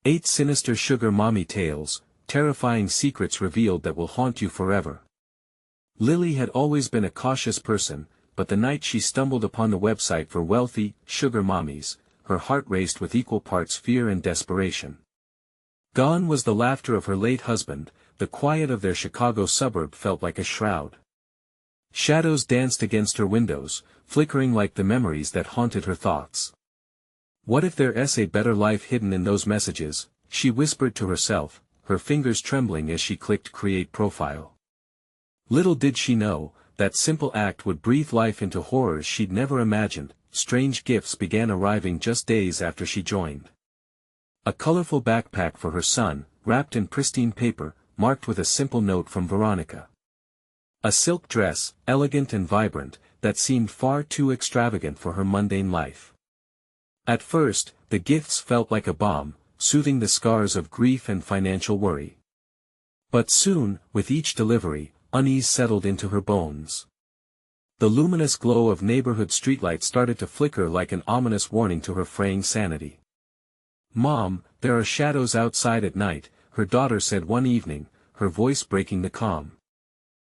8 Sinister Sugar Mommy Tales, terrifying secrets revealed that will haunt you forever. Lily had always been a cautious person, but the night she stumbled upon the website for wealthy, sugar mommies, her heart raced with equal parts fear and desperation. Gone was the laughter of her late husband, the quiet of their Chicago suburb felt like a shroud. Shadows danced against her windows, flickering like the memories that haunted her thoughts. What if there's a better life hidden in those messages, she whispered to herself, her fingers trembling as she clicked Create Profile. Little did she know, that simple act would breathe life into horrors she'd never imagined. Strange gifts began arriving just days after she joined. A colorful backpack for her son, wrapped in pristine paper, marked with a simple note from Veronica. A silk dress, elegant and vibrant, that seemed far too extravagant for her mundane life. At first, the gifts felt like a balm, soothing the scars of grief and financial worry. But soon, with each delivery, unease settled into her bones. The luminous glow of neighborhood streetlights started to flicker like an ominous warning to her fraying sanity. "Mom, there are shadows outside at night," her daughter said one evening, her voice breaking the calm.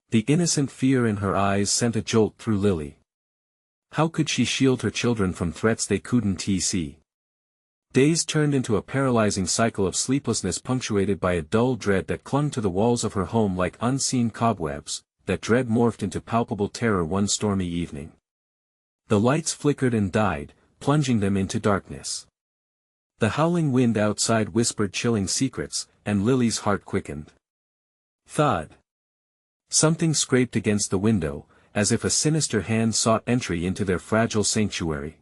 The innocent fear in her eyes sent a jolt through Lily. How could she shield her children from threats they couldn't see? Days turned into a paralyzing cycle of sleeplessness punctuated by a dull dread that clung to the walls of her home like unseen cobwebs. That dread morphed into palpable terror one stormy evening. The lights flickered and died, plunging them into darkness. The howling wind outside whispered chilling secrets, and Lily's heart quickened. Thud. Something scraped against the window, as if a sinister hand sought entry into their fragile sanctuary.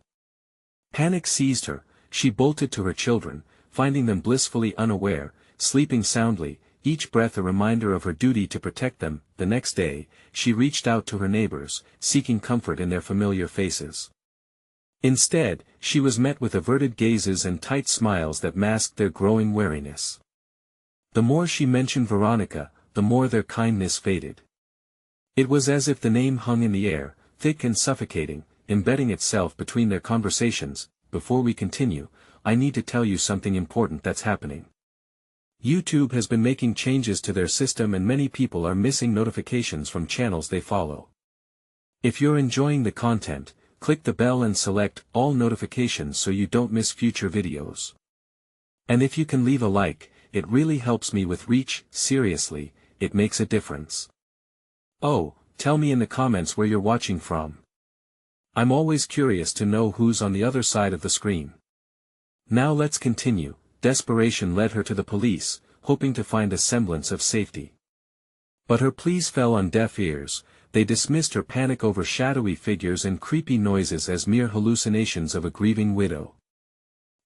Panic seized her, she bolted to her children, finding them blissfully unaware, sleeping soundly, each breath a reminder of her duty to protect them. The next day, she reached out to her neighbors, seeking comfort in their familiar faces. Instead, she was met with averted gazes and tight smiles that masked their growing wariness. The more she mentioned Veronica, the more their kindness faded. It was as if the name hung in the air, thick and suffocating, embedding itself between their conversations. Before we continue, I need to tell you something important that's happening. YouTube has been making changes to their system and many people are missing notifications from channels they follow. If you're enjoying the content, click the bell and select all notifications so you don't miss future videos. And if you can leave a like, it really helps me with reach. Seriously, it makes a difference. Oh, tell me in the comments where you're watching from. I'm always curious to know who's on the other side of the screen. Now let's continue. Desperation led her to the police, hoping to find a semblance of safety. But her pleas fell on deaf ears. They dismissed her panic over shadowy figures and creepy noises as mere hallucinations of a grieving widow.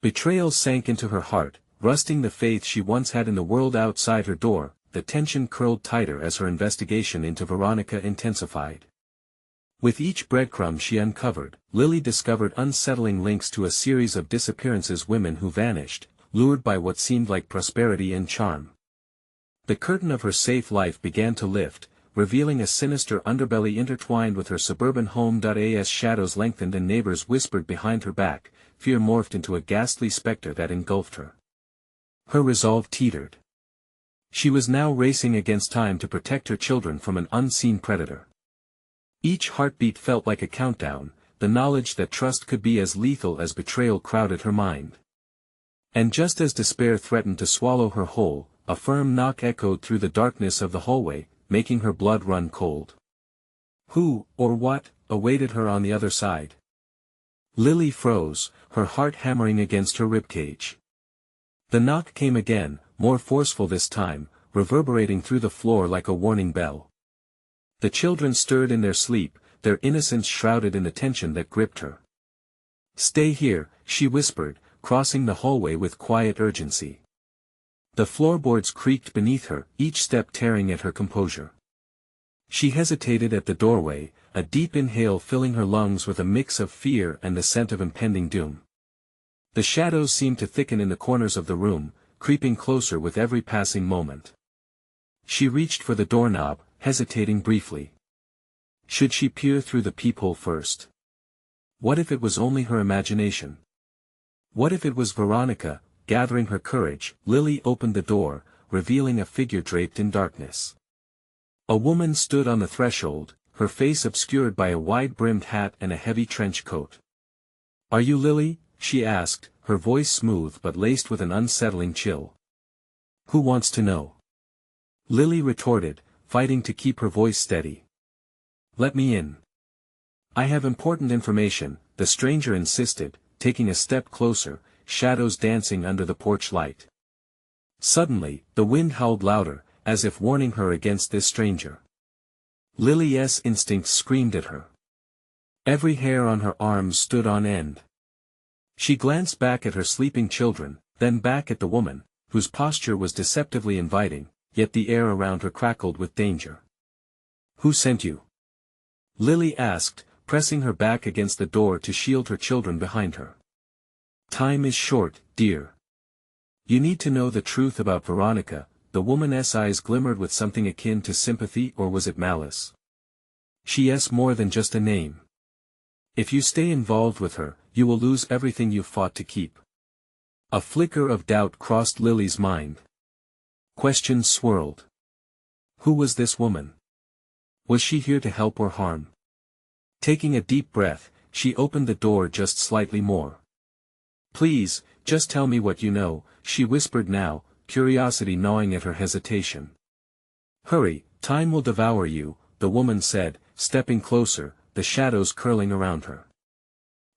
Betrayal sank into her heart, rusting the faith she once had in the world outside her door. The tension curled tighter as her investigation into Veronica intensified. With each breadcrumb she uncovered, Lily discovered unsettling links to a series of disappearances, women who vanished, lured by what seemed like prosperity and charm. The curtain of her safe life began to lift, revealing a sinister underbelly intertwined with her suburban home. As shadows lengthened and neighbors whispered behind her back, fear morphed into a ghastly specter that engulfed her. Her resolve teetered. She was now racing against time to protect her children from an unseen predator. Each heartbeat felt like a countdown, the knowledge that trust could be as lethal as betrayal crowded her mind. And just as despair threatened to swallow her whole, a firm knock echoed through the darkness of the hallway, making her blood run cold. Who, or what, awaited her on the other side? Lily froze, her heart hammering against her ribcage. The knock came again, more forceful this time, reverberating through the floor like a warning bell. The children stirred in their sleep, their innocence shrouded in the tension that gripped her. "Stay here," she whispered, crossing the hallway with quiet urgency. The floorboards creaked beneath her, each step tearing at her composure. She hesitated at the doorway, a deep inhale filling her lungs with a mix of fear and the scent of impending doom. The shadows seemed to thicken in the corners of the room, creeping closer with every passing moment. She reached for the doorknob, hesitating briefly. Should she peer through the peephole first? What if it was only her imagination? What if it was Veronica, gathering her courage, Lily opened the door, revealing a figure draped in darkness. A woman stood on the threshold, her face obscured by a wide-brimmed hat and a heavy trench coat. "Are you Lily?" she asked, her voice smooth but laced with an unsettling chill. "Who wants to know?" Lily retorted, fighting to keep her voice steady. "Let me in. I have important information," the stranger insisted, taking a step closer, shadows dancing under the porch light. Suddenly, the wind howled louder, as if warning her against this stranger. Lily's instincts screamed at her. Every hair on her arms stood on end. She glanced back at her sleeping children, then back at the woman, whose posture was deceptively inviting, yet the air around her crackled with danger. "Who sent you?" Lily asked, pressing her back against the door to shield her children behind her. "Time is short, dear. You need to know the truth about Veronica." The woman's eyes glimmered with something akin to sympathy, or was it malice? "She's more than just a name. If you stay involved with her, you will lose everything you've fought to keep." A flicker of doubt crossed Lily's mind. Questions swirled. Who was this woman? Was she here to help or harm? Taking a deep breath, she opened the door just slightly more. "Please, just tell me what you know," she whispered now, curiosity gnawing at her hesitation. "Hurry, time will devour you," the woman said, stepping closer, the shadows curling around her.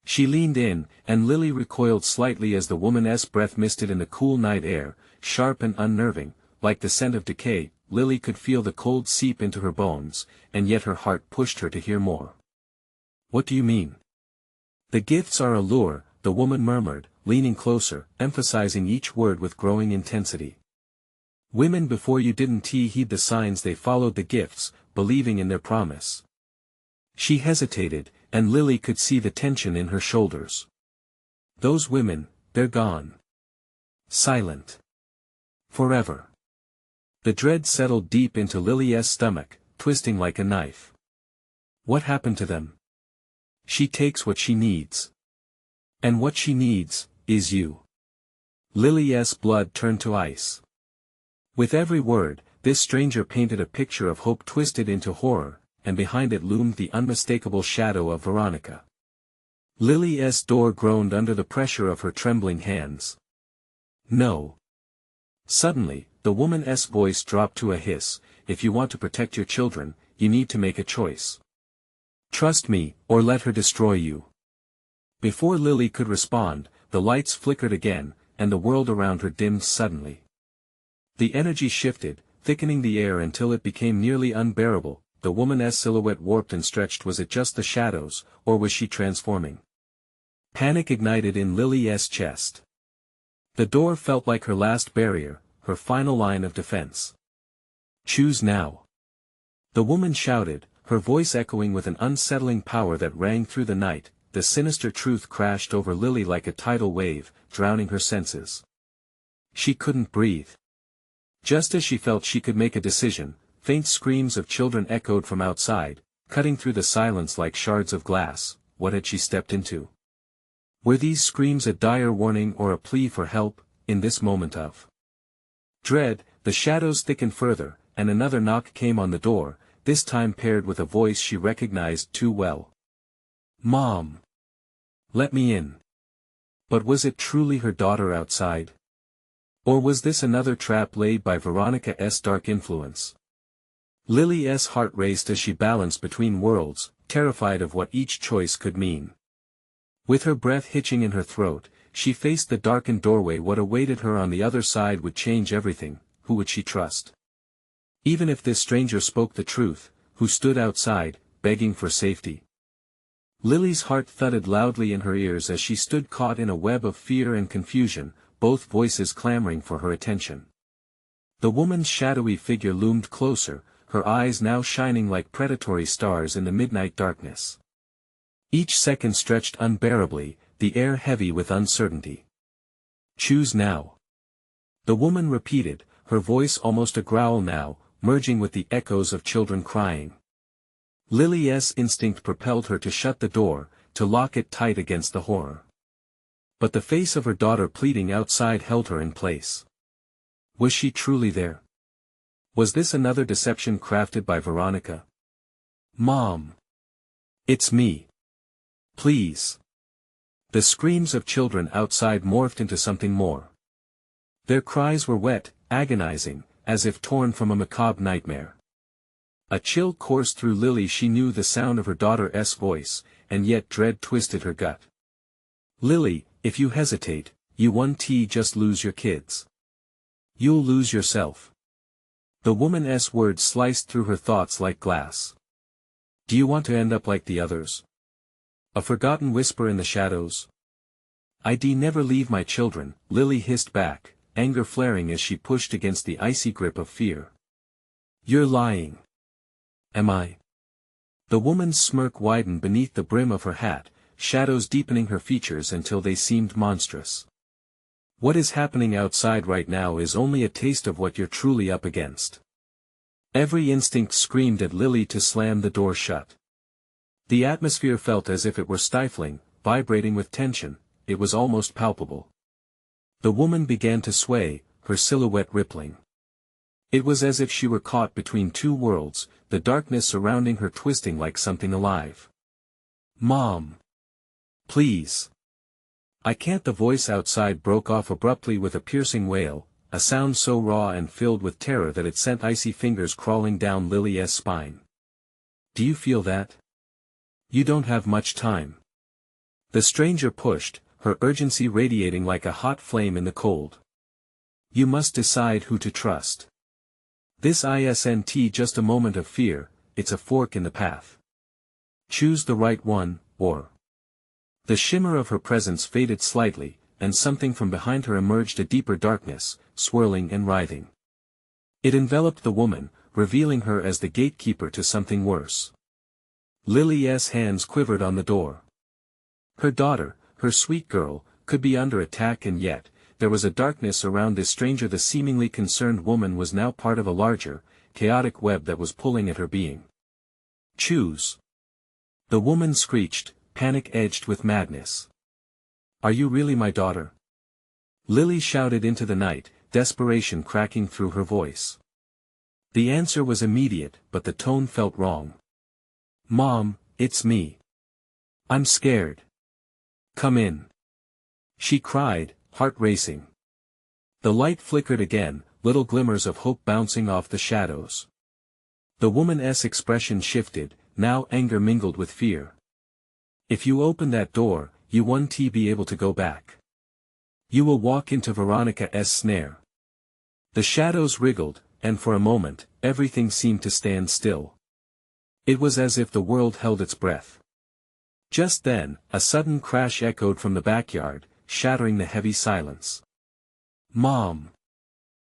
She leaned in, and Lily recoiled slightly as the woman's breath misted in the cool night air, sharp and unnerving, like the scent of decay. Lily could feel the cold seep into her bones, and yet her heart pushed her to hear more. "What do you mean?" "The gifts are a lure," the woman murmured, leaning closer, emphasizing each word with growing intensity. "Women before you didn't heed the signs, they followed the gifts, believing in their promise." She hesitated, and Lily could see the tension in her shoulders. "Those women, they're gone. Silent. Forever." The dread settled deep into Lily's stomach, twisting like a knife. "What happened to them?" "She takes what she needs. And what she needs, is you." Lily's blood turned to ice. With every word, this stranger painted a picture of hope twisted into horror, and behind it loomed the unmistakable shadow of Veronica. Lily's door groaned under the pressure of her trembling hands. "No." Suddenly, the woman's voice dropped to a hiss. "If you want to protect your children, you need to make a choice. Trust me, or let her destroy you." Before Lily could respond, the lights flickered again, and the world around her dimmed suddenly. The energy shifted, thickening the air until it became nearly unbearable. The woman's silhouette warped and stretched. Was it just the shadows, or was she transforming? Panic ignited in Lily's chest. The door felt like her last barrier, her final line of defense. "Choose now." The woman shouted, her voice echoing with an unsettling power that rang through the night. The sinister truth crashed over Lily like a tidal wave, drowning her senses. She couldn't breathe. Just as she felt she could make a decision, faint screams of children echoed from outside, cutting through the silence like shards of glass. What had she stepped into? Were these screams a dire warning or a plea for help? In this moment of dread, the shadows thickened further, and another knock came on the door, this time paired with a voice she recognized too well. "Mom! Let me in." But was it truly her daughter outside? Or was this another trap laid by Veronica's dark influence? Lily's heart raced as she balanced between worlds, terrified of what each choice could mean. With her breath hitching in her throat, she faced the darkened doorway. What awaited her on the other side would change everything. Who would she trust? Even if this stranger spoke the truth, who stood outside, begging for safety? Lily's heart thudded loudly in her ears as she stood caught in a web of fear and confusion, both voices clamoring for her attention. The woman's shadowy figure loomed closer, her eyes now shining like predatory stars in the midnight darkness. Each second stretched unbearably, the air heavy with uncertainty. "Choose now." The woman repeated, her voice almost a growl now, merging with the echoes of children crying. Lily's instinct propelled her to shut the door, to lock it tight against the horror. But the face of her daughter pleading outside held her in place. Was she truly there? Was this another deception crafted by Veronica? Mom! It's me. Please. The screams of children outside morphed into something more. Their cries were wet, agonizing, as if torn from a macabre nightmare. A chill coursed through Lily. She knew the sound of her daughter's voice, and yet dread twisted her gut. Lily, if you hesitate, you won't just lose your kids. You'll lose yourself. The woman's words sliced through her thoughts like glass. Do you want to end up like the others? A forgotten whisper in the shadows. I'd never leave my children, Lily hissed back, anger flaring as she pushed against the icy grip of fear. You're lying. Am I? The woman's smirk widened beneath the brim of her hat, shadows deepening her features until they seemed monstrous. What is happening outside right now is only a taste of what you're truly up against. Every instinct screamed at Lily to slam the door shut. The atmosphere felt as if it were stifling, vibrating with tension. It was almost palpable. The woman began to sway, her silhouette rippling. It was as if she were caught between two worlds, the darkness surrounding her twisting like something alive. Mom! Please! I can't. The voice outside broke off abruptly with a piercing wail, a sound so raw and filled with terror that it sent icy fingers crawling down Lily's spine. Do you feel that? You don't have much time. The stranger pushed, her urgency radiating like a hot flame in the cold. You must decide who to trust. This isn't just a moment of fear, it's a fork in the path. Choose the right one, or... The shimmer of her presence faded slightly, and something from behind her emerged, a deeper darkness, swirling and writhing. It enveloped the woman, revealing her as the gatekeeper to something worse. Lily's hands quivered on the door. Her daughter, her sweet girl, could be under attack, and yet, there was a darkness around this stranger. The seemingly concerned woman was now part of a larger, chaotic web that was pulling at her being. Choose. The woman screeched, panic edged with madness. Are you really my daughter? Lily shouted into the night, desperation cracking through her voice. The answer was immediate, but the tone felt wrong. Mom, it's me. I'm scared. Come in. She cried, heart racing. The light flickered again, little glimmers of hope bouncing off the shadows. The woman's expression shifted, now anger mingled with fear. If you open that door, you won't be able to go back. You will walk into Veronica's snare. The shadows wriggled, and for a moment, everything seemed to stand still. It was as if the world held its breath. Just then, a sudden crash echoed from the backyard, shattering the heavy silence. Mom!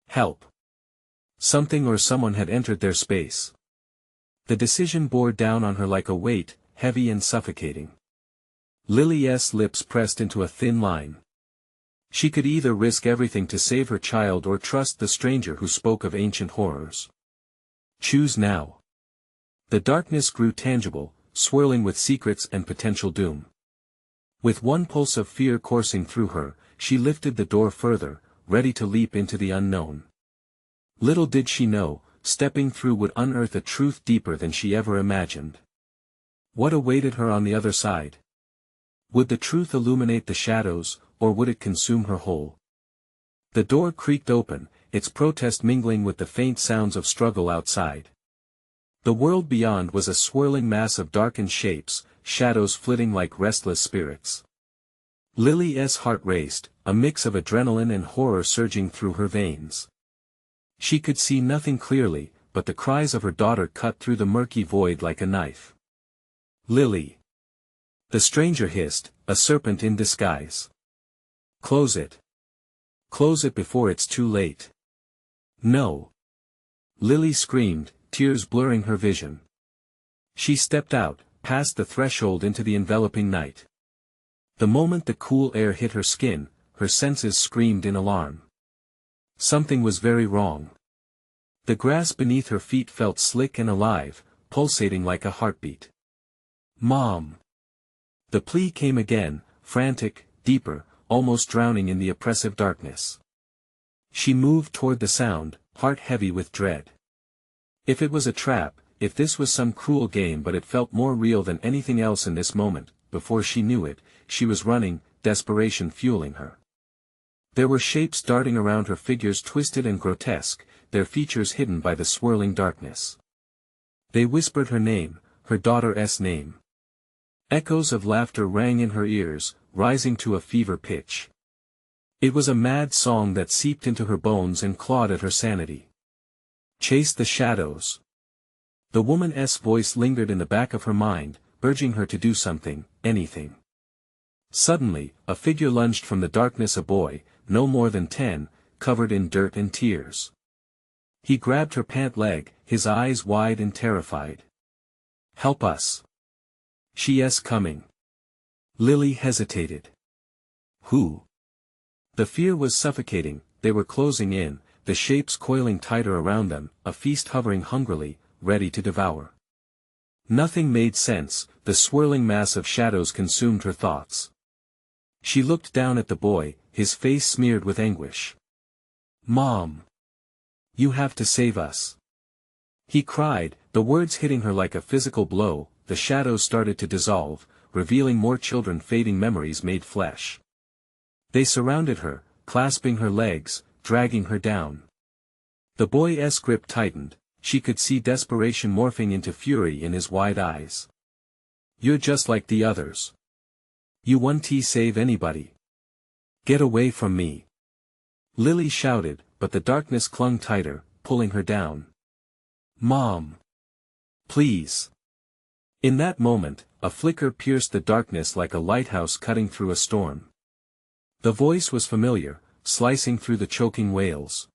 Help! Something or someone had entered their space. The decision bore down on her like a weight, heavy and suffocating. Lily's lips pressed into a thin line. She could either risk everything to save her child or trust the stranger who spoke of ancient horrors. Choose now. The darkness grew tangible, swirling with secrets and potential doom. With one pulse of fear coursing through her, she lifted the door further, ready to leap into the unknown. Little did she know, stepping through would unearth a truth deeper than she ever imagined. What awaited her on the other side? Would the truth illuminate the shadows, or would it consume her whole? The door creaked open, its protest mingling with the faint sounds of struggle outside. The world beyond was a swirling mass of darkened shapes, shadows flitting like restless spirits. Lily's heart raced, a mix of adrenaline and horror surging through her veins. She could see nothing clearly, but the cries of her daughter cut through the murky void like a knife. Lily! The stranger hissed, a serpent in disguise. Close it. Close it before it's too late. No. Lily screamed, tears blurring her vision. She stepped out, past the threshold into the enveloping night. The moment the cool air hit her skin, her senses screamed in alarm. Something was very wrong. The grass beneath her feet felt slick and alive, pulsating like a heartbeat. Mom! The plea came again, frantic, deeper, almost drowning in the oppressive darkness. She moved toward the sound, heart heavy with dread. If it was a trap, if this was some cruel game, but it felt more real than anything else in this moment. Before she knew it, she was running, desperation fueling her. There were shapes darting around her, figures twisted and grotesque, their features hidden by the swirling darkness. They whispered her name, her daughter's name. Echoes of laughter rang in her ears, rising to a fever pitch. It was a mad song that seeped into her bones and clawed at her sanity. Chase the shadows. The woman's voice lingered in the back of her mind, urging her to do something, anything. Suddenly, a figure lunged from the darkness, a boy, no more than 10, covered in dirt and tears. He grabbed her pant leg, his eyes wide and terrified. "Help us. She's coming." Lily hesitated. Who? The fear was suffocating, they were closing in, the shapes coiling tighter around them, a feast hovering hungrily, ready to devour. Nothing made sense, the swirling mass of shadows consumed her thoughts. She looked down at the boy, his face smeared with anguish. "Mom! You have to save us!" he cried, the words hitting her like a physical blow. The shadows started to dissolve, revealing more children, fading memories made flesh. They surrounded her, clasping her legs, dragging her down. The boy's grip tightened, she could see desperation morphing into fury in his wide eyes. "You're just like the others. You won't save anybody. Get away from me!" Lily shouted, but the darkness clung tighter, pulling her down. "Mom! Please!" In that moment, a flicker pierced the darkness like a lighthouse cutting through a storm. The voice was familiar, slicing through the choking wails.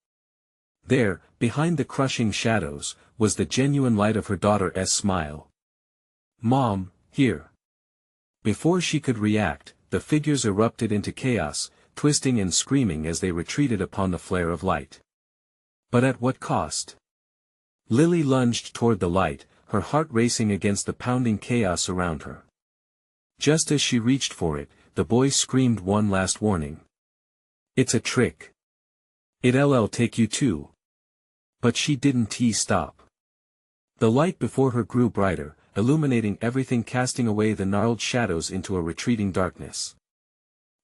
There, behind the crushing shadows, was the genuine light of her daughter's smile. "Mom, here!" Before she could react, the figures erupted into chaos, twisting and screaming as they retreated upon the flare of light. But at what cost? Lily lunged toward the light, her heart racing against the pounding chaos around her. Just as she reached for it, the boy screamed one last warning. "It's a trick. It'll take you too." But she didn't stop. The light before her grew brighter, illuminating everything, casting away the gnarled shadows into a retreating darkness.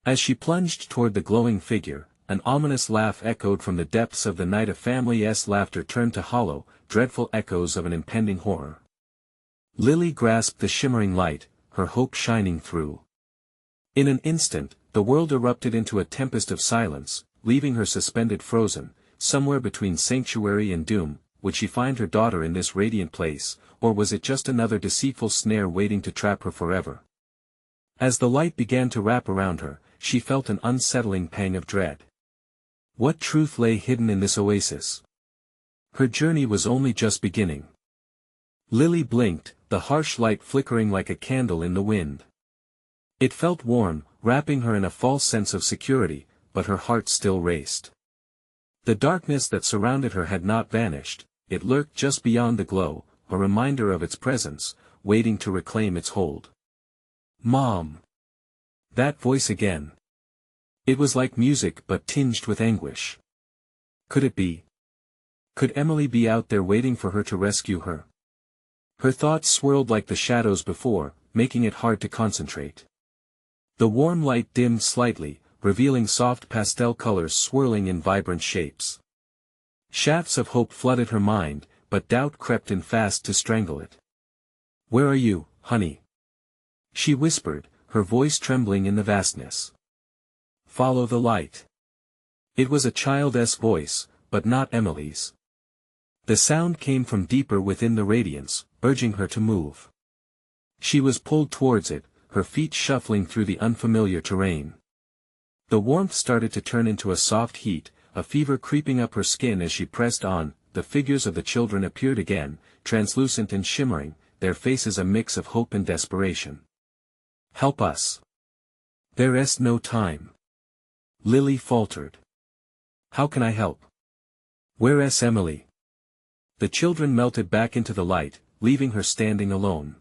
As she plunged toward the glowing figure, an ominous laugh echoed from the depths of the night. A family's laughter turned to hollow, dreadful echoes of an impending horror. Lily grasped the shimmering light, her hope shining through. In an instant, the world erupted into a tempest of silence, leaving her suspended frozen, somewhere between sanctuary and doom. Would she find her daughter in this radiant place, or was it just another deceitful snare waiting to trap her forever? As the light began to wrap around her, she felt an unsettling pang of dread. What truth lay hidden in this oasis? Her journey was only just beginning. Lily blinked, the harsh light flickering like a candle in the wind. It felt warm, wrapping her in a false sense of security, but her heart still raced. The darkness that surrounded her had not vanished, it lurked just beyond the glow, a reminder of its presence, waiting to reclaim its hold. "Mom!" That voice again. It was like music but tinged with anguish. Could it be? Could Emily be out there waiting for her to rescue her? Her thoughts swirled like the shadows before, making it hard to concentrate. The warm light dimmed slightly, revealing soft pastel colors swirling in vibrant shapes. Shafts of hope flooded her mind, but doubt crept in fast to strangle it. "Where are you, honey?" she whispered, her voice trembling in the vastness. "Follow the light." It was a child's voice, but not Emily's. The sound came from deeper within the radiance, urging her to move. She was pulled towards it, her feet shuffling through the unfamiliar terrain. The warmth started to turn into a soft heat, a fever creeping up her skin as she pressed on. The figures of the children appeared again, translucent and shimmering, their faces a mix of hope and desperation. "Help us. There's no time." Lily faltered. "How can I help? Where's Emily?" The children melted back into the light, leaving her standing alone.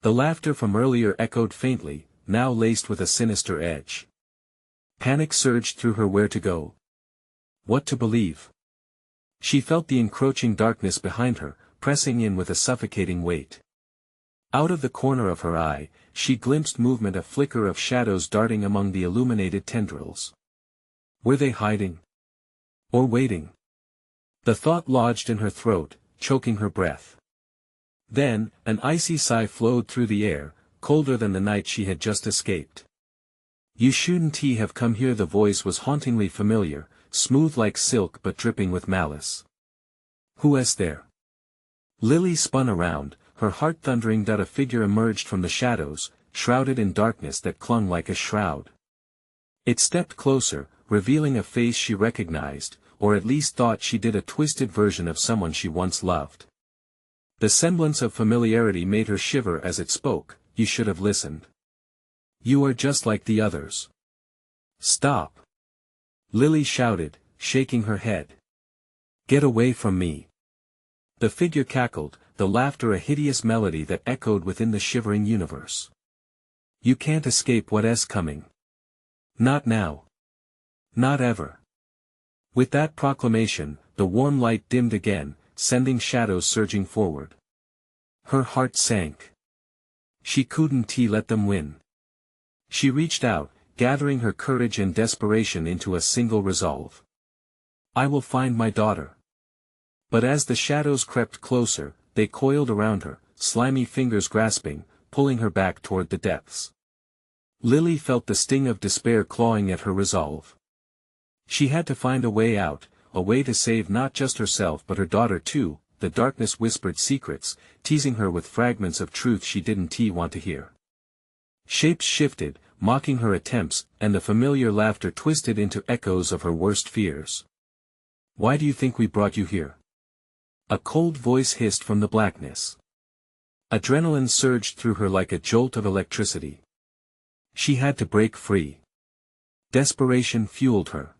The laughter from earlier echoed faintly, now laced with a sinister edge. Panic surged through her. Where to go? What to believe? She felt the encroaching darkness behind her, pressing in with a suffocating weight. Out of the corner of her eye, she glimpsed movement, a flicker of shadows darting among the illuminated tendrils. Were they hiding? Or waiting? The thought lodged in her throat, choking her breath. Then, an icy sigh flowed through the air, colder than the night she had just escaped. You shouldn't have come here. The voice was hauntingly familiar, smooth like silk but dripping with malice. Who is there? Lily spun around, her heart thundering. A figure emerged from the shadows, shrouded in darkness that clung like a shroud. It stepped closer, revealing a face she recognized, or at least thought she did, a twisted version of someone she once loved. The semblance of familiarity made her shiver as it spoke. You should have listened. You are just like the others. Stop! Lily shouted, shaking her head. Get away from me! The figure cackled, the laughter a hideous melody that echoed within the shivering universe. You can't escape what's coming. Not now. Not ever. With that proclamation, the warm light dimmed again, sending shadows surging forward. Her heart sank. She couldn't let them win. She reached out, gathering her courage and desperation into a single resolve. I will find my daughter. But as the shadows crept closer, they coiled around her, slimy fingers grasping, pulling her back toward the depths. Lily felt the sting of despair clawing at her resolve. She had to find a way out, a way to save not just herself but her daughter too. The darkness whispered secrets, teasing her with fragments of truth she didn't want to hear. Shapes shifted, mocking her attempts, and the familiar laughter twisted into echoes of her worst fears. Why do you think we brought you here? A cold voice hissed from the blackness. Adrenaline surged through her like a jolt of electricity. She had to break free. Desperation fueled her.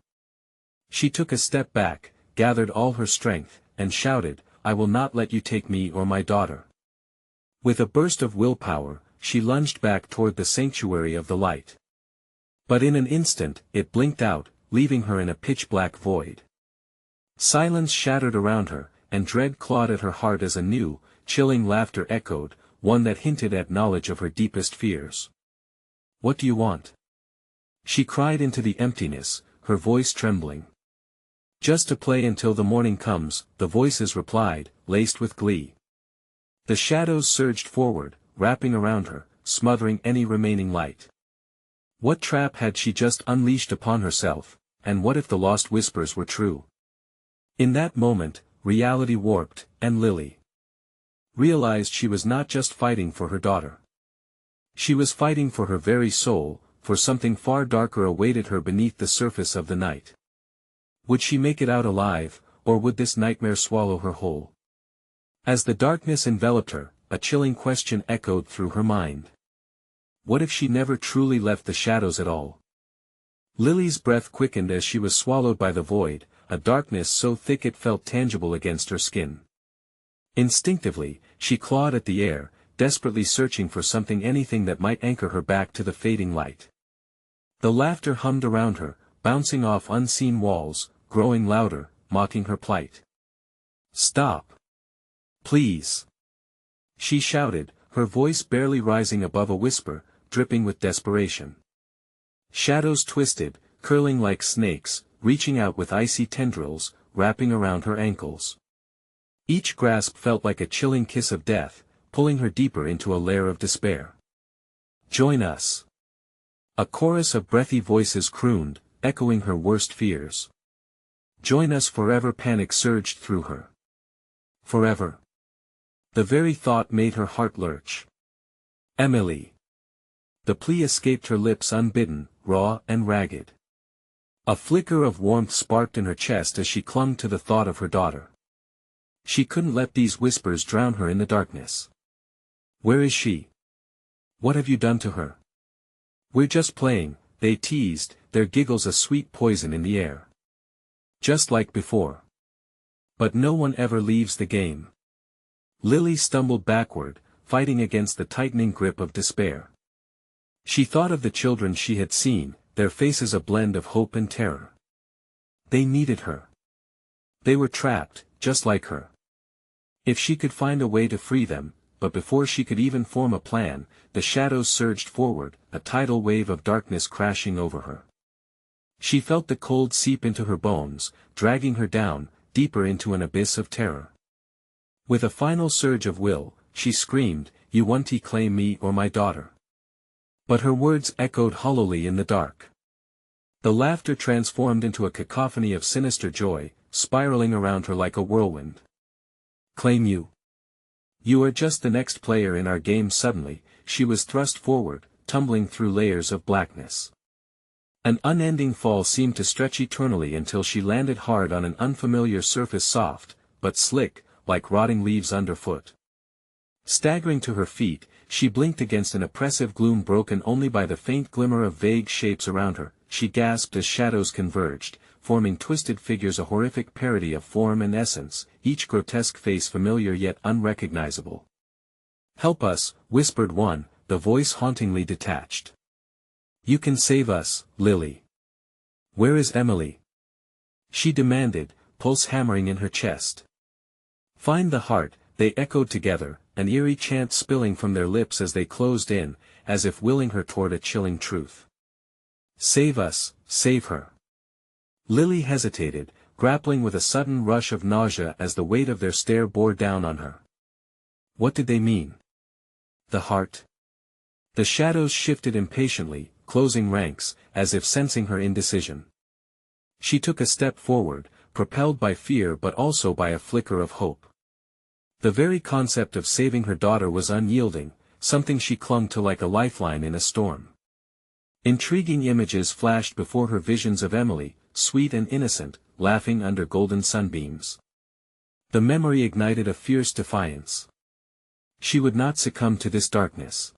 She took a step back, gathered all her strength, and shouted, I will not let you take me or my daughter. With a burst of willpower, she lunged back toward the sanctuary of the light. But in an instant, it blinked out, leaving her in a pitch-black void. Silence shattered around her, and dread clawed at her heart as a new, chilling laughter echoed, one that hinted at knowledge of her deepest fears. What do you want? She cried into the emptiness, her voice trembling. Just to play until the morning comes, the voices replied, laced with glee. The shadows surged forward, wrapping around her, smothering any remaining light. What trap had she just unleashed upon herself, and what if the lost whispers were true? In that moment, reality warped, and Lily realized she was not just fighting for her daughter. She was fighting for her very soul, for something far darker awaited her beneath the surface of the night. Would she make it out alive, or would this nightmare swallow her whole? As the darkness enveloped her, a chilling question echoed through her mind. What if she never truly left the shadows at all? Lily's breath quickened as she was swallowed by the void, a darkness so thick it felt tangible against her skin. Instinctively, she clawed at the air, desperately searching for something, anything that might anchor her back to the fading light. The laughter hummed around her, bouncing off unseen walls, growing louder, mocking her plight. Stop! Please! She shouted, her voice barely rising above a whisper, dripping with desperation. Shadows twisted, curling like snakes, reaching out with icy tendrils, wrapping around her ankles. Each grasp felt like a chilling kiss of death, pulling her deeper into a lair of despair. Join us! A chorus of breathy voices crooned, echoing her worst fears. Join us forever! Panic surged through her. Forever. The very thought made her heart lurch. Emily. The plea escaped her lips unbidden, raw and ragged. A flicker of warmth sparked in her chest as she clung to the thought of her daughter. She couldn't let these whispers drown her in the darkness. Where is she? What have you done to her? We're just playing, they teased, their giggles a sweet poison in the air. Just like before. But no one ever leaves the game. Lily stumbled backward, fighting against the tightening grip of despair. She thought of the children she had seen, their faces a blend of hope and terror. They needed her. They were trapped, just like her. If she could find a way to free them, but before she could even form a plan, the shadows surged forward, a tidal wave of darkness crashing over her. She felt the cold seep into her bones, dragging her down, deeper into an abyss of terror. With a final surge of will, she screamed, "You want to claim me or my daughter?" But her words echoed hollowly in the dark. The laughter transformed into a cacophony of sinister joy, spiraling around her like a whirlwind. "Claim you? You are just the next player in our game." Suddenly, she was thrust forward, tumbling through layers of blackness. An unending fall seemed to stretch eternally until she landed hard on an unfamiliar surface, soft, but slick, like rotting leaves underfoot. Staggering to her feet, she blinked against an oppressive gloom broken only by the faint glimmer of vague shapes around her. She gasped as shadows converged, forming twisted figures, a horrific parody of form and essence, each grotesque face familiar yet unrecognizable. "Help us," whispered one, the voice hauntingly detached. "You can save us, Lily." "Where is Emily?" she demanded, pulse hammering in her chest. "Find the heart," they echoed together, an eerie chant spilling from their lips as they closed in, as if willing her toward a chilling truth. "Save us, save her." Lily hesitated, grappling with a sudden rush of nausea as the weight of their stare bore down on her. What did they mean? The heart? The shadows shifted impatiently, closing ranks, as if sensing her indecision. She took a step forward, propelled by fear but also by a flicker of hope. The very concept of saving her daughter was unyielding, something she clung to like a lifeline in a storm. Intriguing images flashed before her, visions of Emily, sweet and innocent, laughing under golden sunbeams. The memory ignited a fierce defiance. She would not succumb to this darkness.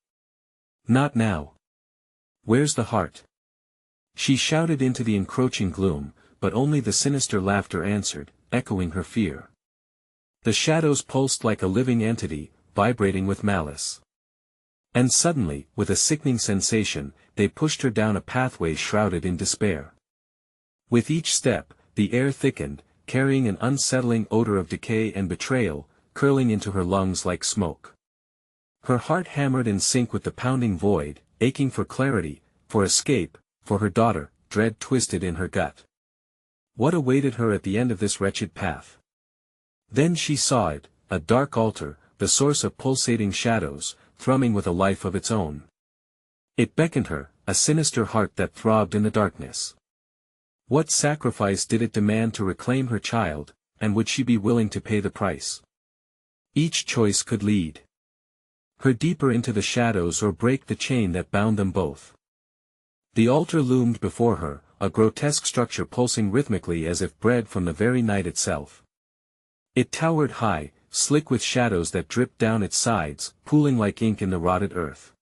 Not now. "Where's the heart?" she shouted into the encroaching gloom, but only the sinister laughter answered, echoing her fear. The shadows pulsed like a living entity, vibrating with malice. And suddenly, with a sickening sensation, they pushed her down a pathway shrouded in despair. With each step, the air thickened, carrying an unsettling odor of decay and betrayal, curling into her lungs like smoke. Her heart hammered in sync with the pounding void, aching for clarity, for escape, for her daughter. Dread twisted in her gut. What awaited her at the end of this wretched path? Then she saw it, a dark altar, the source of pulsating shadows, thrumming with a life of its own. It beckoned her, a sinister heart that throbbed in the darkness. What sacrifice did it demand to reclaim her child, and would she be willing to pay the price? Each choice could lead her deeper into the shadows or break the chain that bound them both. The altar loomed before her, a grotesque structure pulsing rhythmically as if bred from the very night itself. It towered high, slick with shadows that dripped down its sides, pooling like ink in the rotted earth.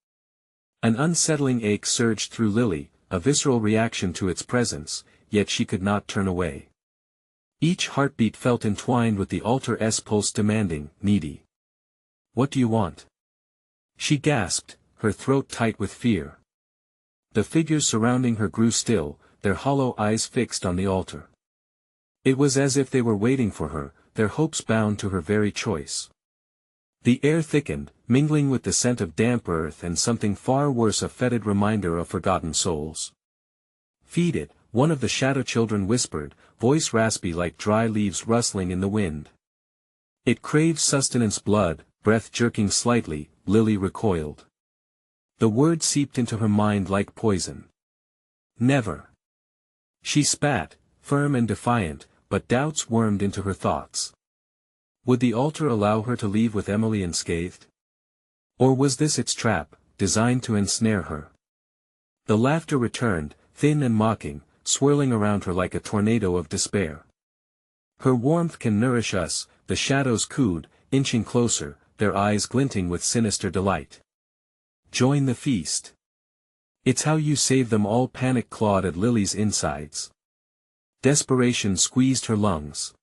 An unsettling ache surged through Lily, a visceral reaction to its presence, yet she could not turn away. Each heartbeat felt entwined with the altar's pulse, demanding, needy. "What do you want?" she gasped, her throat tight with fear. The figures surrounding her grew still, their hollow eyes fixed on the altar. It was as if they were waiting for her, their hopes bound to her very choice. The air thickened, mingling with the scent of damp earth and something far worse, a fetid reminder of forgotten souls. "Feed it," one of the shadow children whispered, voice raspy like dry leaves rustling in the wind. "It craves sustenance." Blood, breath jerking slightly, Lily recoiled. The word seeped into her mind like poison. "Never." She spat, firm and defiant, but doubts wormed into her thoughts. Would the altar allow her to leave with Emily unscathed? Or was this its trap, designed to ensnare her? The laughter returned, thin and mocking, swirling around her like a tornado of despair. "Her warmth can nourish us," the shadows cooed, inching closer, their eyes glinting with sinister delight. "Join the feast. It's how you save them all." Panic clawed at Lily's insides. Desperation squeezed her lungs.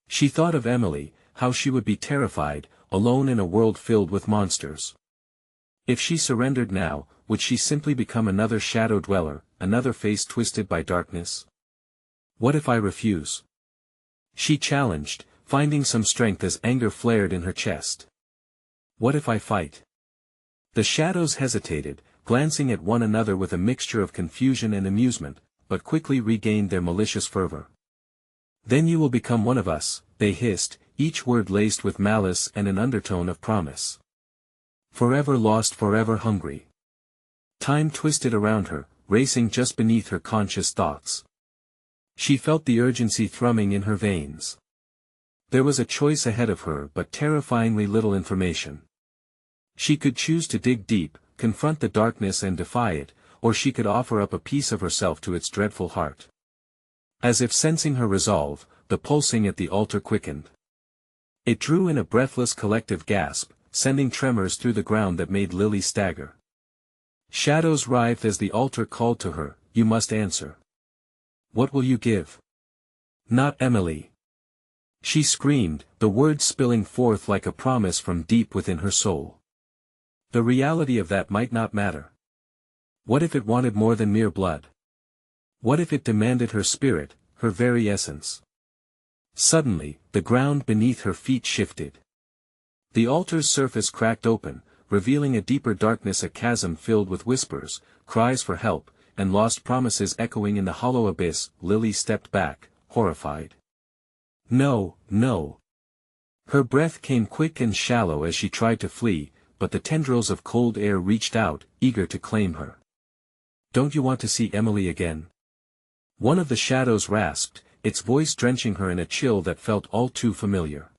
She thought of Emily, how she would be terrified, alone in a world filled with monsters. If she surrendered now, would she simply become another shadow dweller, another face twisted by darkness? What if I refuse? She challenged, finding some strength as anger flared in her chest. What if I fight? The shadows hesitated, glancing at one another with a mixture of confusion and amusement, but quickly regained their malicious fervor. Then you will become one of us, they hissed, each word laced with malice and an undertone of promise. Forever lost, forever hungry. Time twisted around her, racing just beneath her conscious thoughts. She felt the urgency thrumming in her veins. There was a choice ahead of her but terrifyingly little information. She could choose to dig deep, confront the darkness and defy it, or she could offer up a piece of herself to its dreadful heart. As if sensing her resolve, the pulsing at the altar quickened. It drew in a breathless collective gasp, sending tremors through the ground that made Lily stagger. Shadows writhed as the altar called to her, "You must answer. What will you give?" "Not Emily." She screamed, the words spilling forth like a promise from deep within her soul. The reality of that might not matter. What if it wanted more than mere blood? What if it demanded her spirit, her very essence? Suddenly, the ground beneath her feet shifted. The altar's surface cracked open, revealing a deeper darkness, a chasm filled with whispers, cries for help, and lost promises echoing in the hollow abyss. Lily stepped back, horrified. No, no. Her breath came quick and shallow as she tried to flee, but the tendrils of cold air reached out, eager to claim her. "Don't you want to see Emily again?" One of the shadows rasped, its voice drenching her in a chill that felt all too familiar.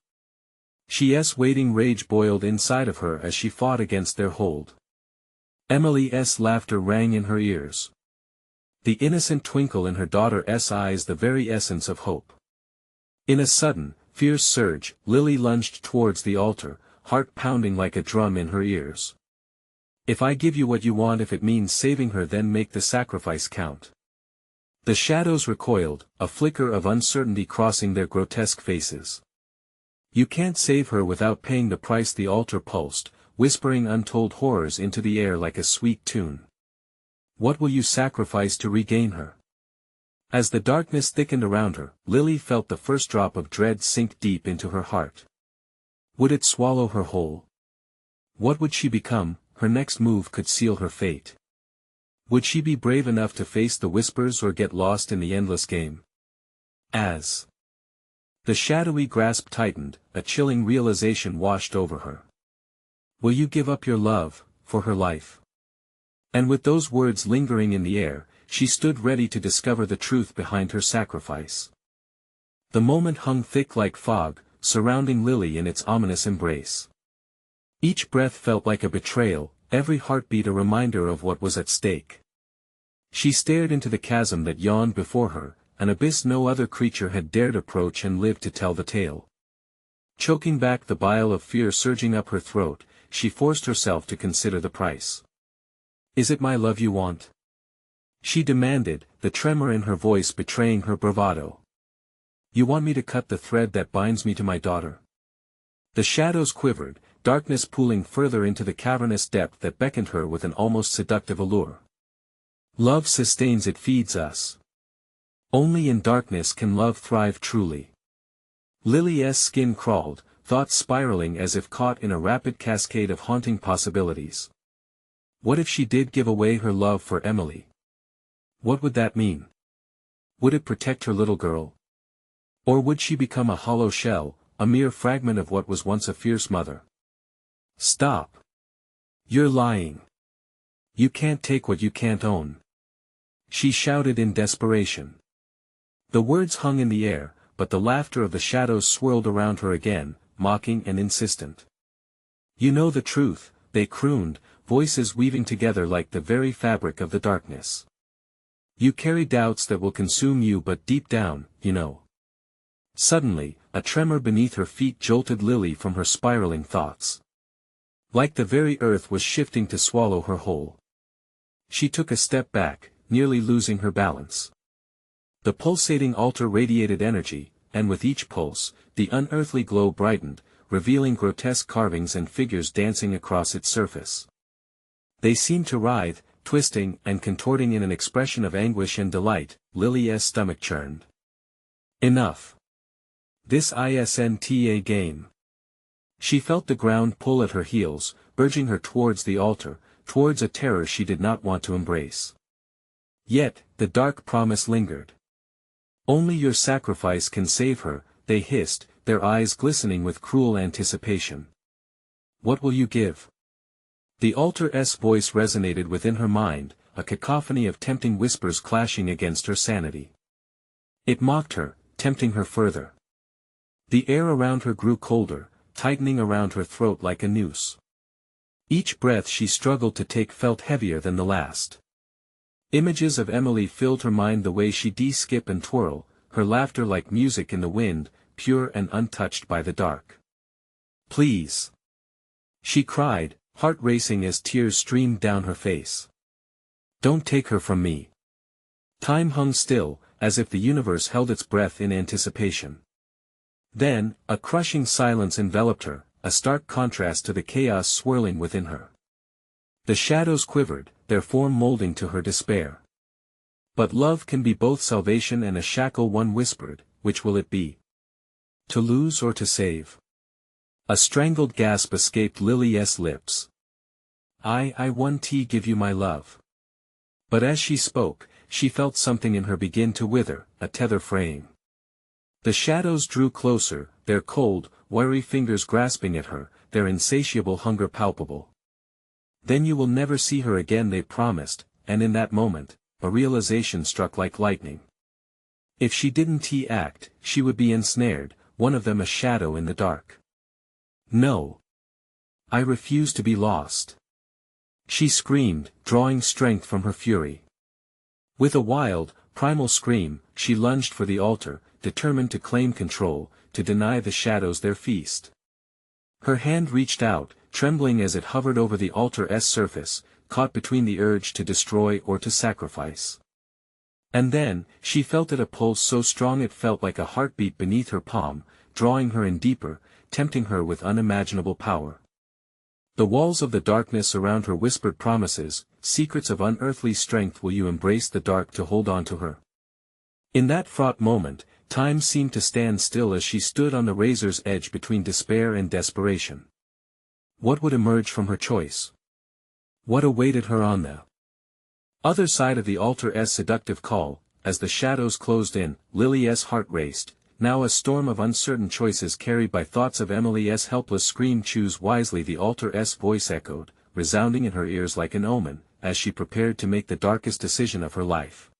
She's waiting. Rage boiled inside of her as she fought against their hold. Emily's laughter rang in her ears. The innocent twinkle in her daughter's eyes, the very essence of hope. In a sudden, fierce surge, Lily lunged towards the altar, heart pounding like a drum in her ears. "If I give you what you want, if it means saving her, then make the sacrifice count." The shadows recoiled, a flicker of uncertainty crossing their grotesque faces. "You can't save her without paying the price." The altar pulsed, whispering untold horrors into the air like a sweet tune. "What will you sacrifice to regain her?" As the darkness thickened around her, Lily felt the first drop of dread sink deep into her heart. Would it swallow her whole? What would she become? Her next move could seal her fate. Would she be brave enough to face the whispers or get lost in the endless game? As the shadowy grasp tightened, a chilling realization washed over her. Will you give up your love, for her life? And with those words lingering in the air, she stood ready to discover the truth behind her sacrifice. The moment hung thick like fog, surrounding Lily in its ominous embrace. Each breath felt like a betrayal, every heartbeat a reminder of what was at stake. She stared into the chasm that yawned before her, an abyss no other creature had dared approach and live to tell the tale. Choking back the bile of fear surging up her throat, she forced herself to consider the price. "Is it my love you want?" she demanded, the tremor in her voice betraying her bravado. "You want me to cut the thread that binds me to my daughter?" The shadows quivered, darkness pooling further into the cavernous depth that beckoned her with an almost seductive allure. "Love sustains, it feeds us. Only in darkness can love thrive truly." Lily's skin crawled, thoughts spiraling as if caught in a rapid cascade of haunting possibilities. What if she did give away her love for Emily? What would that mean? Would it protect her little girl? Or would she become a hollow shell, a mere fragment of what was once a fierce mother? "Stop. You're lying. You can't take what you can't own," she shouted in desperation. The words hung in the air, but the laughter of the shadows swirled around her again, mocking and insistent. "You know the truth," they crooned, voices weaving together like the very fabric of the darkness. "You carry doubts that will consume you, but deep down, you know." Suddenly, a tremor beneath her feet jolted Lily from her spiraling thoughts. Like the very earth was shifting to swallow her whole. She took a step back, nearly losing her balance. The pulsating altar radiated energy, and with each pulse, the unearthly glow brightened, revealing grotesque carvings and figures dancing across its surface. They seemed to writhe, twisting and contorting in an expression of anguish and delight. Lily's stomach churned. Enough. This isn't a game. She felt the ground pull at her heels, urging her towards the altar, towards a terror she did not want to embrace. Yet, the dark promise lingered. Only your sacrifice can save her, they hissed, their eyes glistening with cruel anticipation. What will you give? The altar's voice resonated within her mind, a cacophony of tempting whispers clashing against her sanity. It mocked her, tempting her further. The air around her grew colder, tightening around her throat like a noose. Each breath she struggled to take felt heavier than the last. Images of Emily filled her mind, the way she'd skip and twirl, her laughter like music in the wind, pure and untouched by the dark. Please! She cried, heart racing as tears streamed down her face. Don't take her from me. Time hung still, as if the universe held its breath in anticipation. Then, a crushing silence enveloped her, a stark contrast to the chaos swirling within her. The shadows quivered, their form molding to her despair. But love can be both salvation and a shackle. One whispered, which will it be? To lose or to save? A strangled gasp escaped Lily's lips. I want to give you my love. But as she spoke, she felt something in her begin to wither, a tether fraying. The shadows drew closer, their cold, wiry fingers grasping at her, their insatiable hunger palpable. Then you will never see her again, they promised, and in that moment, a realization struck like lightning. If she didn't act, she would be ensnared, one of them a shadow in the dark. No. I refuse to be lost. She screamed, drawing strength from her fury. With a wild, primal scream, she lunged for the altar, determined to claim control, to deny the shadows their feast. Her hand reached out, trembling as it hovered over the altar's surface, caught between the urge to destroy or to sacrifice. And then, she felt it, a pulse so strong it felt like a heartbeat beneath her palm, drawing her in deeper, tempting her with unimaginable power. The walls of the darkness around her whispered promises, secrets of unearthly strength. Will you embrace the dark to hold on to her? In that fraught moment, time seemed to stand still as she stood on the razor's edge between despair and desperation. What would emerge from her choice? What awaited her on the other side of the altar's seductive call? As the shadows closed in, Lily's heart raced, now a storm of uncertain choices carried by thoughts of Emily's helpless scream. Choose wisely, the altar's voice echoed, resounding in her ears like an omen, as she prepared to make the darkest decision of her life.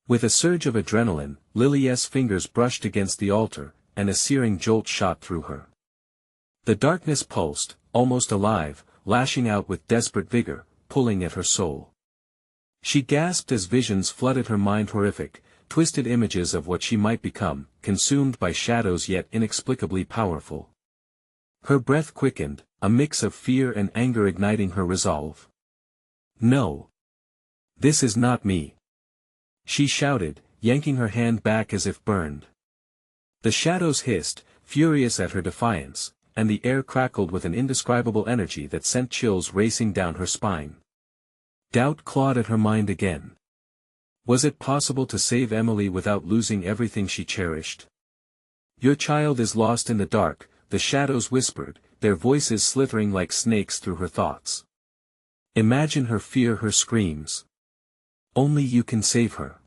With a surge of adrenaline, Lily's fingers brushed against the altar, and a searing jolt shot through her. The darkness pulsed, almost alive, lashing out with desperate vigor, pulling at her soul. She gasped as visions flooded her mind, horrific, twisted images of what she might become, consumed by shadows yet inexplicably powerful. Her breath quickened, a mix of fear and anger igniting her resolve. No. This is not me. She shouted, yanking her hand back as if burned. The shadows hissed, furious at her defiance, and the air crackled with an indescribable energy that sent chills racing down her spine. Doubt clawed at her mind again. Was it possible to save Emily without losing everything she cherished? Your child is lost in the dark, the shadows whispered, their voices slithering like snakes through her thoughts. Imagine her fear, her screams. Only you can save her.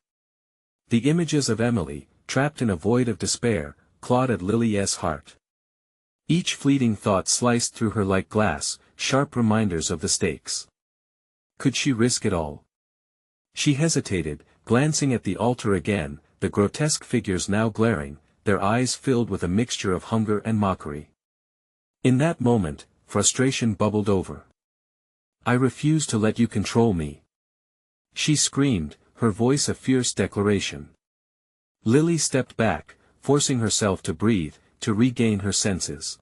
The images of Emily, trapped in a void of despair, clawed at Lily's heart. Each fleeting thought sliced through her like glass, sharp reminders of the stakes. Could she risk it all? She hesitated, glancing at the altar again, the grotesque figures now glaring, their eyes filled with a mixture of hunger and mockery. In that moment, frustration bubbled over. I refuse to let you control me. She screamed, her voice a fierce declaration. Lily stepped back, forcing herself to breathe, to regain her senses.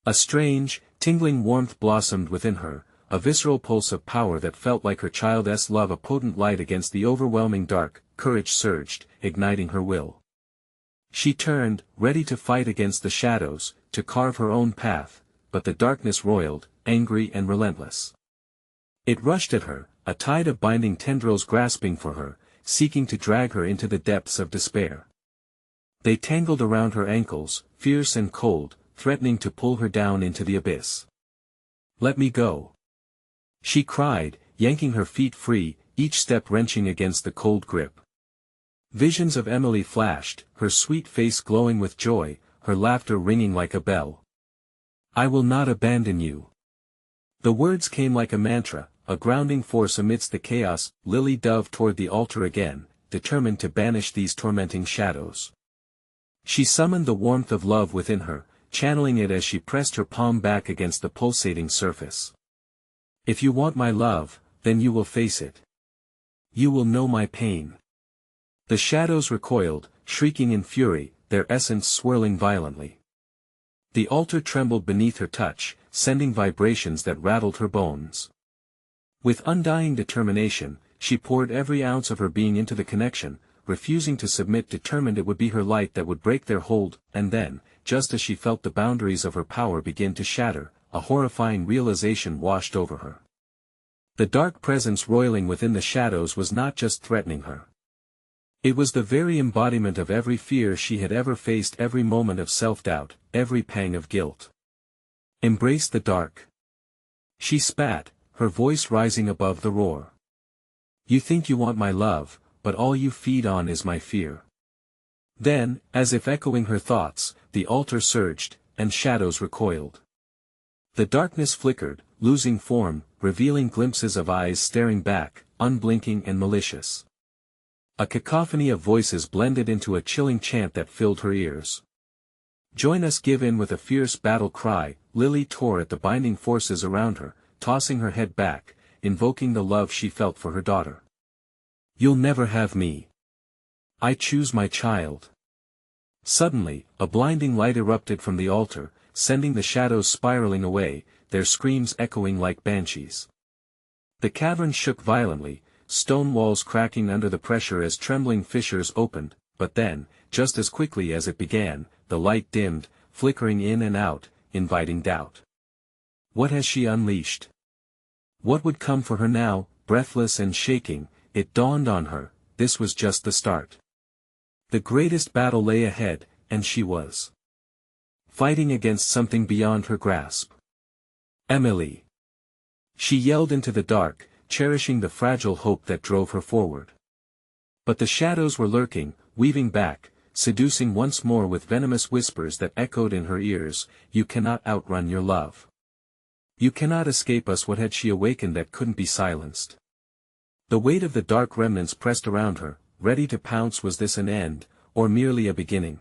A strange, tingling warmth blossomed within her, a visceral pulse of power that felt like her child's love, a potent light against the overwhelming dark. Courage surged, igniting her will. She turned, ready to fight against the shadows, to carve her own path, but the darkness roiled, angry and relentless. It rushed at her, a tide of binding tendrils grasping for her, seeking to drag her into the depths of despair. They tangled around her ankles, fierce and cold, threatening to pull her down into the abyss. "Let me go!" she cried, yanking her feet free, each step wrenching against the cold grip. Visions of Emily flashed, her sweet face glowing with joy, her laughter ringing like a bell. "I will not abandon you." The words came like a mantra, a grounding force amidst the chaos. Lily dove toward the altar again, determined to banish these tormenting shadows. She summoned the warmth of love within her, channeling it as she pressed her palm back against the pulsating surface. "If you want my love, then you will face it. You will know my pain." The shadows recoiled, shrieking in fury, their essence swirling violently. The altar trembled beneath her touch, sending vibrations that rattled her bones. With undying determination, she poured every ounce of her being into the connection, refusing to submit, determined it would be her light that would break their hold. And then, just as she felt the boundaries of her power begin to shatter, a horrifying realization washed over her. The dark presence roiling within the shadows was not just threatening her. It was the very embodiment of every fear she had ever faced, every moment of self-doubt, every pang of guilt. "Embrace the dark," she spat, her voice rising above the roar. "You think you want my love, but all you feed on is my fear." Then, as if echoing her thoughts, the altar surged, and shadows recoiled. The darkness flickered, losing form, revealing glimpses of eyes staring back, unblinking and malicious. A cacophony of voices blended into a chilling chant that filled her ears. "Join us!" Give in with a fierce battle cry. Lily tore at the binding forces around her, tossing her head back, invoking the love she felt for her daughter. "You'll never have me. I choose my child." Suddenly, a blinding light erupted from the altar, sending the shadows spiraling away, their screams echoing like banshees. The cavern shook violently, stone walls cracking under the pressure as trembling fissures opened, but then, just as quickly as it began, the light dimmed, flickering in and out, inviting doubt. What has she unleashed? What would come for her now? Breathless and shaking, it dawned on her, this was just the start. The greatest battle lay ahead, and she was fighting against something beyond her grasp. "Emily!" she yelled into the dark, cherishing the fragile hope that drove her forward. But the shadows were lurking, weaving back, seducing once more with venomous whispers that echoed in her ears. "You cannot outrun your love. You cannot escape us." What had she awakened that couldn't be silenced? The weight of the dark remnants pressed around her, ready to pounce. Was this an end, or merely a beginning?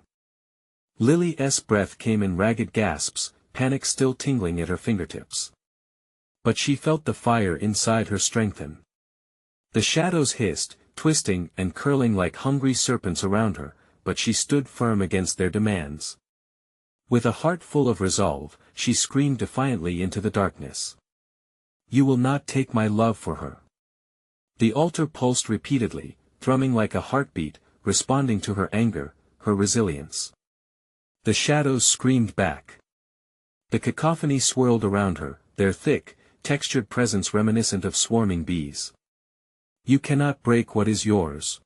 Lily's breath came in ragged gasps, panic still tingling at her fingertips. But she felt the fire inside her strengthen. The shadows hissed, twisting and curling like hungry serpents around her, but she stood firm against their demands. With a heart full of resolve, she screamed defiantly into the darkness. "You will not take my love for her." The altar pulsed repeatedly, thrumming like a heartbeat, responding to her anger, her resilience. The shadows screamed back. The cacophony swirled around her, their thick, textured presence reminiscent of swarming bees. "You cannot break what is yours,"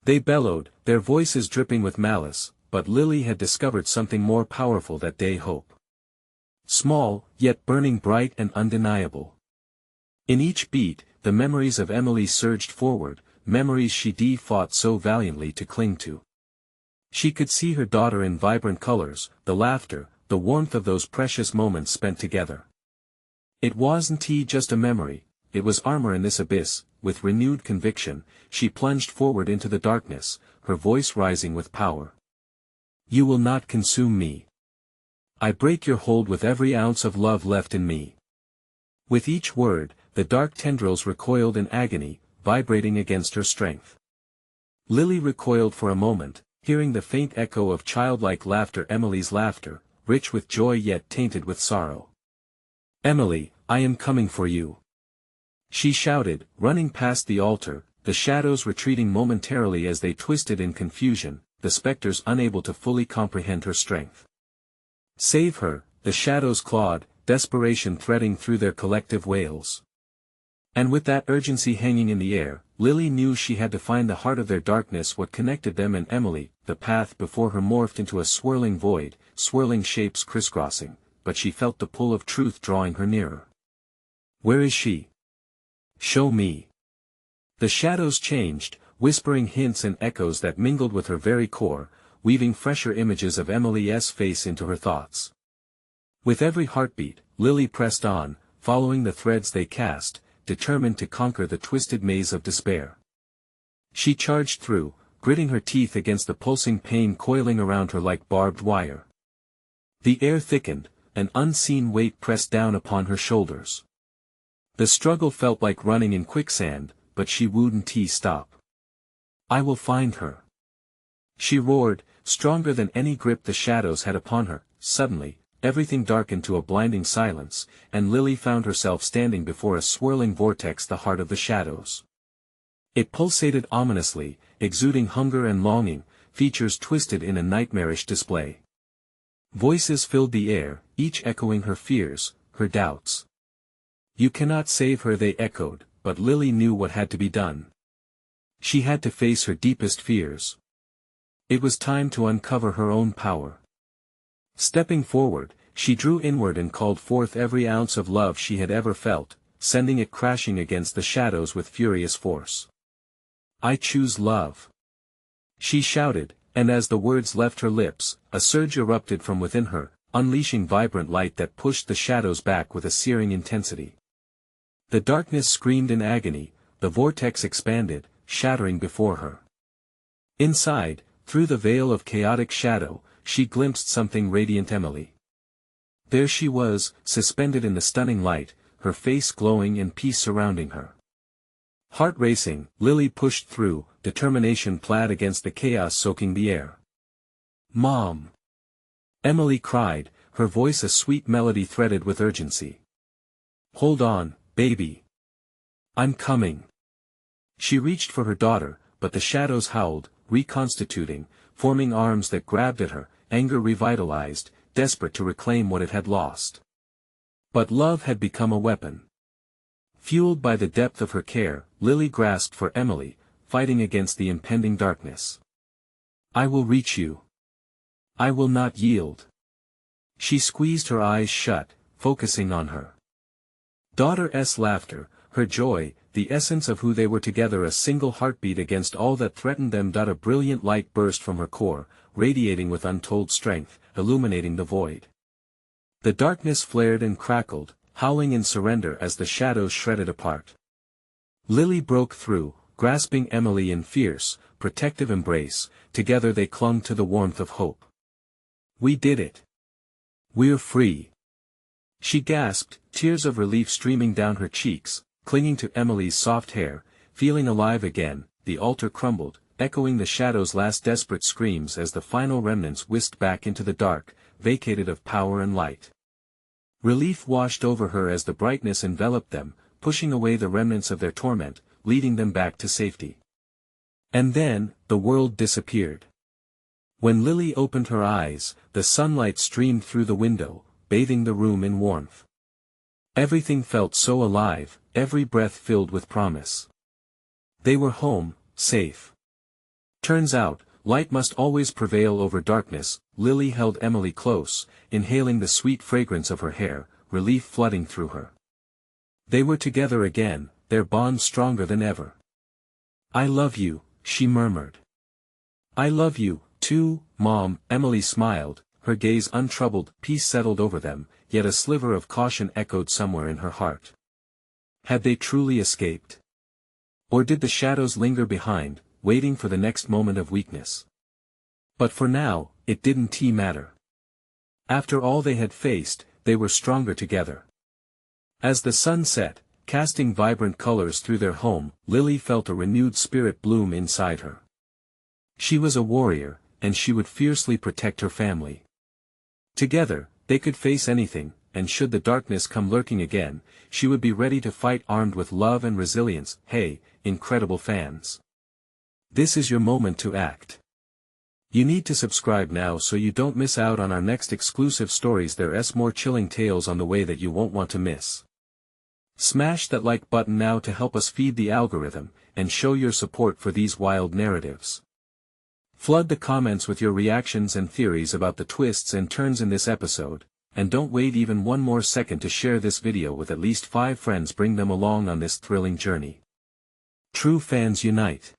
they bellowed, their voices dripping with malice. But Lily had discovered something more powerful that day: hope. Small, yet burning bright and undeniable. In each beat, the memories of Emily surged forward, memories she fought so valiantly to cling to. She could see her daughter in vibrant colors, the laughter, the warmth of those precious moments spent together. It wasn't just a memory, it was armor in this abyss. With renewed conviction, she plunged forward into the darkness, her voice rising with power. "You will not consume me. I break your hold with every ounce of love left in me." With each word, the dark tendrils recoiled in agony, vibrating against her strength. Lily recoiled for a moment, hearing the faint echo of childlike laughter, Emily's laughter, rich with joy yet tainted with sorrow. "Emily, I am coming for you," she shouted, running past the altar, the shadows retreating momentarily as they twisted in confusion, the specters unable to fully comprehend her strength. "Save her," the shadows clawed, desperation threading through their collective wails. And with that urgency hanging in the air, Lily knew she had to find the heart of their darkness, what connected them and Emily. The path before her morphed into a swirling void, swirling shapes crisscrossing, but she felt the pull of truth drawing her nearer. Where is she? Show me. The shadows changed, whispering hints and echoes that mingled with her very core, weaving fresher images of Emily's face into her thoughts. With every heartbeat, Lily pressed on, following the threads they cast, determined to conquer the twisted maze of despair. She charged through, gritting her teeth against the pulsing pain coiling around her like barbed wire. The air thickened, an unseen weight pressed down upon her shoulders. The struggle felt like running in quicksand, but she wouldn't stop. I will find her. She roared, stronger than any grip the shadows had upon her. Suddenly, everything darkened to a blinding silence, and Lily found herself standing before a swirling vortex, the heart of the shadows. It pulsated ominously, exuding hunger and longing, features twisted in a nightmarish display. Voices filled the air, each echoing her fears, her doubts. You cannot save her, they echoed, but Lily knew what had to be done. She had to face her deepest fears. It was time to uncover her own power. Stepping forward, she drew inward and called forth every ounce of love she had ever felt, sending it crashing against the shadows with furious force. I choose love. She shouted, and as the words left her lips, a surge erupted from within her, unleashing vibrant light that pushed the shadows back with a searing intensity. The darkness screamed in agony, the vortex expanded, shattering before her. Inside, through the veil of chaotic shadow, she glimpsed something radiant: Emily. There she was, suspended in the stunning light, her face glowing and peace surrounding her. Heart racing, Lily pushed through, determination plaid against the chaos soaking the air. Mom! Emily cried, her voice a sweet melody threaded with urgency. Hold on, baby. I'm coming. She reached for her daughter, but the shadows howled, reconstituting, forming arms that grabbed at her, anger revitalized, desperate to reclaim what it had lost. But love had become a weapon. Fueled by the depth of her care, Lily grasped for Emily, fighting against the impending darkness. I will reach you. I will not yield. She squeezed her eyes shut, focusing on her daughter's laughter, her joy, the essence of who they were together, a single heartbeat against all that threatened them. A brilliant light burst from her core, radiating with untold strength, illuminating the void. The darkness flared and crackled, howling in surrender as the shadows shredded apart. Lily broke through, grasping Emily in fierce, protective embrace. Together they clung to the warmth of hope. We did it. We're free. She gasped, tears of relief streaming down her cheeks, clinging to Emily's soft hair, feeling alive again. The altar crumbled, echoing the shadows' last desperate screams as the final remnants whisked back into the dark, vacated of power and light. Relief washed over her as the brightness enveloped them, pushing away the remnants of their torment, leading them back to safety. And then, the world disappeared. When Lily opened her eyes, the sunlight streamed through the window, bathing the room in warmth. Everything felt so alive, every breath filled with promise. They were home, safe. Turns out, light must always prevail over darkness. Lily held Emily close, inhaling the sweet fragrance of her hair, relief flooding through her. They were together again, their bond stronger than ever. I love you, she murmured. I love you, too, Mom. Emily smiled, her gaze untroubled. Peace settled over them, yet a sliver of caution echoed somewhere in her heart. Had they truly escaped? Or did the shadows linger behind, waiting for the next moment of weakness? But for now, it didn't matter. After all they had faced, they were stronger together. As the sun set, casting vibrant colors through their home, Lily felt a renewed spirit bloom inside her. She was a warrior, and she would fiercely protect her family. Together, they could face anything, and should the darkness come lurking again, she would be ready to fight, armed with love and resilience. Hey, incredible fans! This is your moment to act. You need to subscribe now so you don't miss out on our next exclusive stories. There's more chilling tales on the way that you won't want to miss. Smash that like button now to help us feed the algorithm, and show your support for these wild narratives. Flood the comments with your reactions and theories about the twists and turns in this episode, and don't wait even one more second to share this video with at least 5 friends. Bring them along on this thrilling journey. True fans unite.